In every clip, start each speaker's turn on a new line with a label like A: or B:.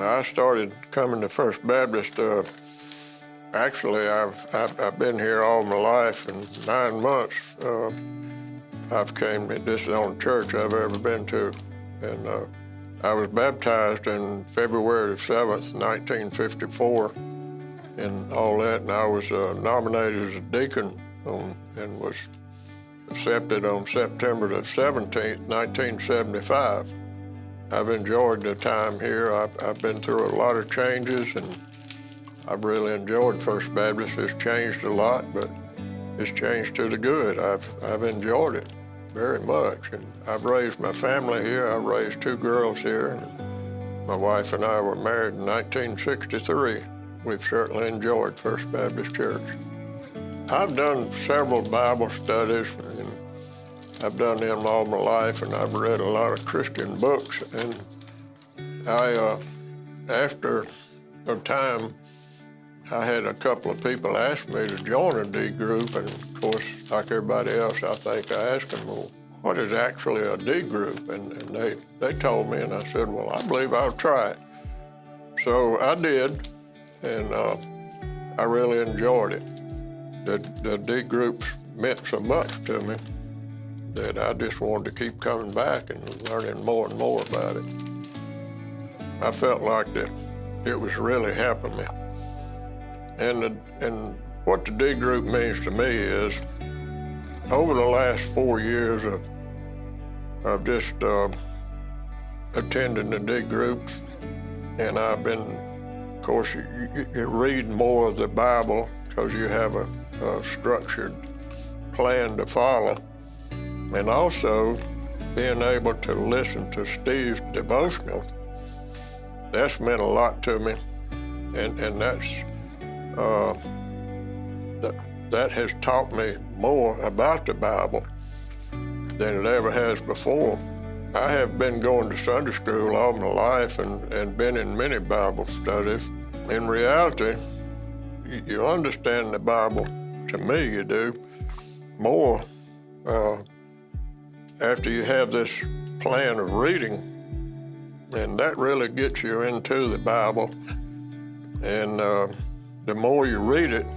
A: I started coming to First Baptist. Actually, I've been here all my life. In 9 months, I've came. This is the only church I've ever been to, and I was baptized in February 7th, 1954, and all that. And I was nominated as a deacon and was accepted on September the 17th, 1975. I've enjoyed the time here. I've been through a lot of changes, and I've really enjoyed First Baptist. It's changed a lot, but it's changed to the good. I've enjoyed it very much, and I've raised my family here. I've raised 2 girls here, and my wife and I were married in 1963. We've certainly enjoyed First Baptist Church. I've done several Bible studies, and I've done them all my life, and I've read a lot of Christian books. And after a time, I had a couple of people ask me to join a D group, and of course, like everybody else, I think I asked them, well, what is actually a D group? And they told me, and I said, well, I believe I'll try it. So I did, and I really enjoyed it. The D groups meant so much to me that I just wanted to keep coming back and learning more and more about it. I felt like that it was really helping me. And what the D group means to me is, over the last 4 years of just attending the D groups, and I've been, of course, you read more of the Bible because you have a structured plan to follow. And also being able to listen to Steve's devotional, that's meant a lot to me. And that has taught me more about the Bible than it ever has before. I have been going to Sunday school all my life and been in many Bible studies. In reality, you understand the Bible, to me you do, more after you have this plan of reading, and that really gets you into the Bible. And the more you read it,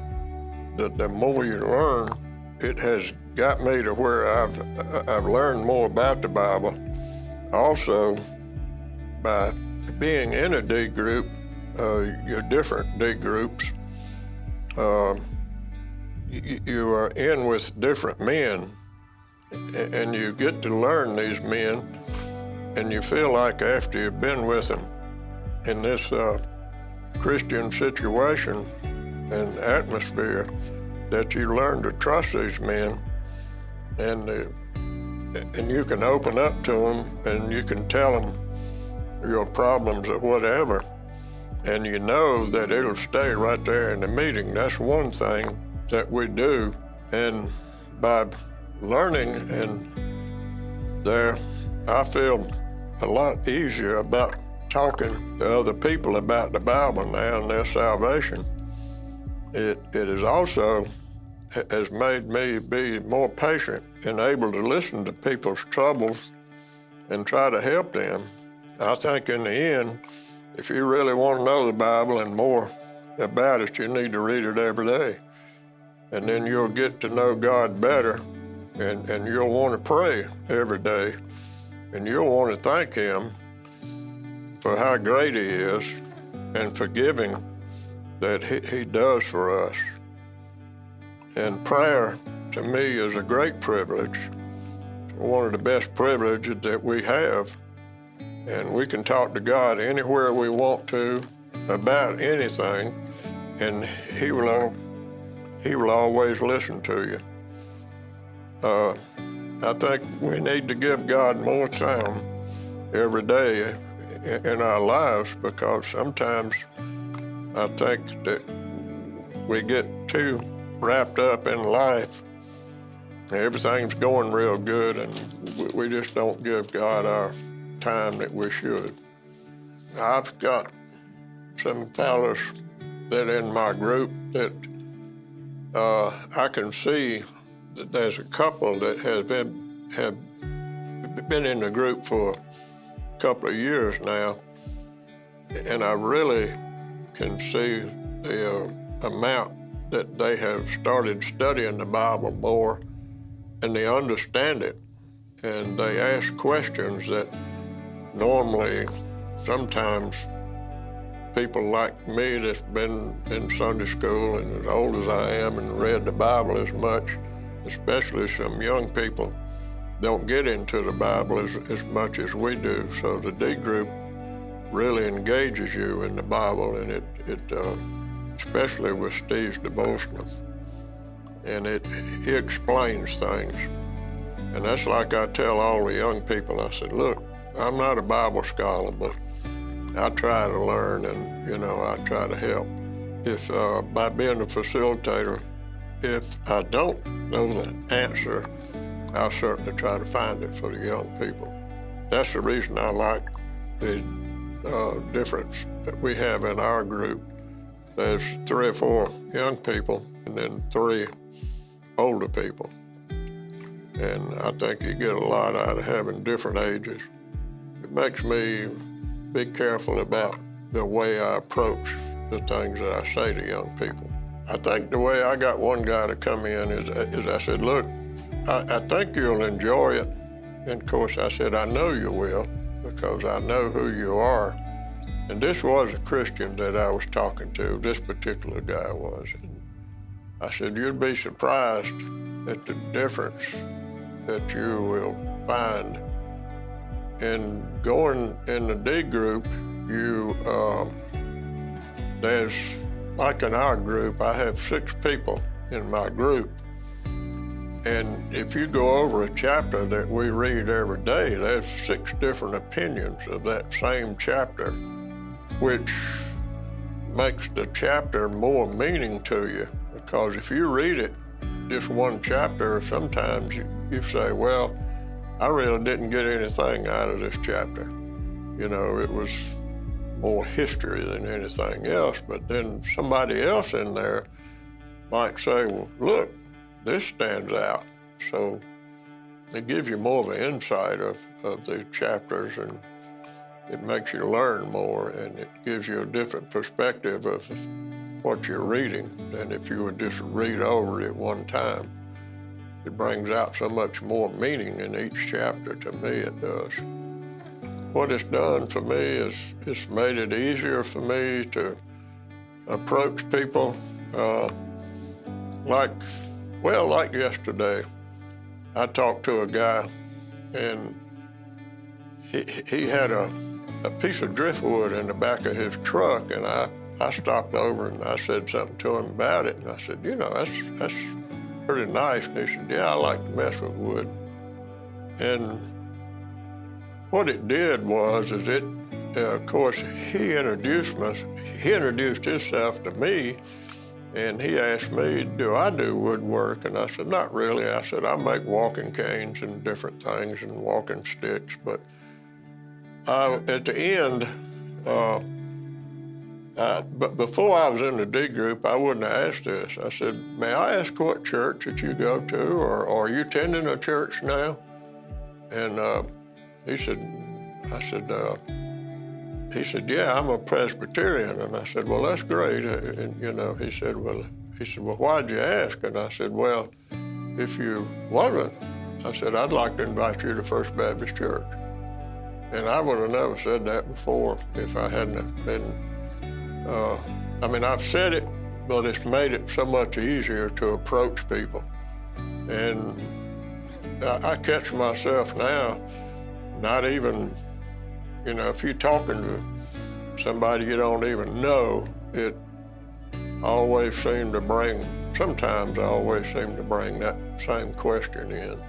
A: the more you learn. It has got me to where I've learned more about the Bible. Also, by being in a D group, you're different D groups. You are in with different men, and you get to learn these men, and you feel like after you've been with them in this Christian situation and atmosphere, that you learn to trust these men, and you can open up to them, and you can tell them your problems or whatever, and you know that it'll stay right there in the meeting. That's one thing that we do, and by learning and there, I feel a lot easier about talking to other people about the Bible now and their salvation. It is also has made me be more patient and able to listen to people's troubles and try to help them. I think in the end, if you really want to know the Bible and more about it, you need to read it every day. And then you'll get to know God better, and you'll want to pray every day, and you'll want to thank Him for how great He is and forgiving that He does for us. And prayer, to me, is a great privilege. It's one of the best privileges that we have. And we can talk to God anywhere we want to about anything, and He will always listen to you. I think we need to give God more time every day in our lives, because sometimes I think that we get too wrapped up in life. Everything's going real good, and we just don't give God our time that we should. I've got some fellas that in my group that I can see that there's a couple that have been in the group for a couple of years now, And I really can see the amount that they have started studying the Bible more, and they understand it, and they ask questions that normally sometimes people like me that's been in Sunday school and as old as I am and read the Bible as much, especially some young people, don't get into the Bible as much as we do. So the D group really engages you in the Bible, and it especially with Steve's devotional, and he explains things. And that's like I tell all the young people, I said, look, I'm not a Bible scholar, but I try to learn, and I try to help. If by being a facilitator, if I don't know the answer, I'll certainly try to find it for the young people. That's the reason I like the difference that we have in our group. There's 3 or 4 young people and then 3 older people. And I think you get a lot out of having different ages. It makes me be careful about the way I approach the things that I say to young people. I think the way I got one guy to come in is I said, look, I think you'll enjoy it. And of course I said, I know you will, because I know who you are. And this was a Christian that I was talking to, this particular guy was. And I said, you'd be surprised at the difference that you will find. And going in the D group, there's, like in our group, I have 6 people in my group. And if you go over a chapter that we read every day, there's 6 different opinions of that same chapter, which makes the chapter more meaning to you. Because if you read it, just one chapter, sometimes you say, well, I really didn't get anything out of this chapter. It was more history than anything else. But then somebody else in there might say, well, look, this stands out. So it gives you more of an insight of the chapters, and it makes you learn more, and it gives you a different perspective of what you're reading than if you would just read over it one time. It brings out so much more meaning in each chapter. To me, it does. What it's done for me is it's made it easier for me to approach people. Like yesterday, I talked to a guy, and he had a piece of driftwood in the back of his truck, and I stopped over and I said something to him about it, and I said, that's pretty nice. And he said, yeah, I like to mess with wood. And what it did was of course, he introduced himself to me, and he asked me, do I do woodwork? And I said, not really. I said, I make walking canes and different things and walking sticks. But at the end, but before I was in the D group, I wouldn't have asked this. I said, may I ask what church that you go to, or are you attending a church now? And he said, yeah, I'm a Presbyterian. And I said, well, that's great. And he said, well, why'd you ask? And I said, well, if you wasn't, I said, I'd like to invite you to First Baptist Church. And I would have never said that before if I hadn't have been, I've said it, but it's made it so much easier to approach people. And I catch myself now, not even, if you're talking to somebody you don't even know, sometimes I always seem to bring that same question in.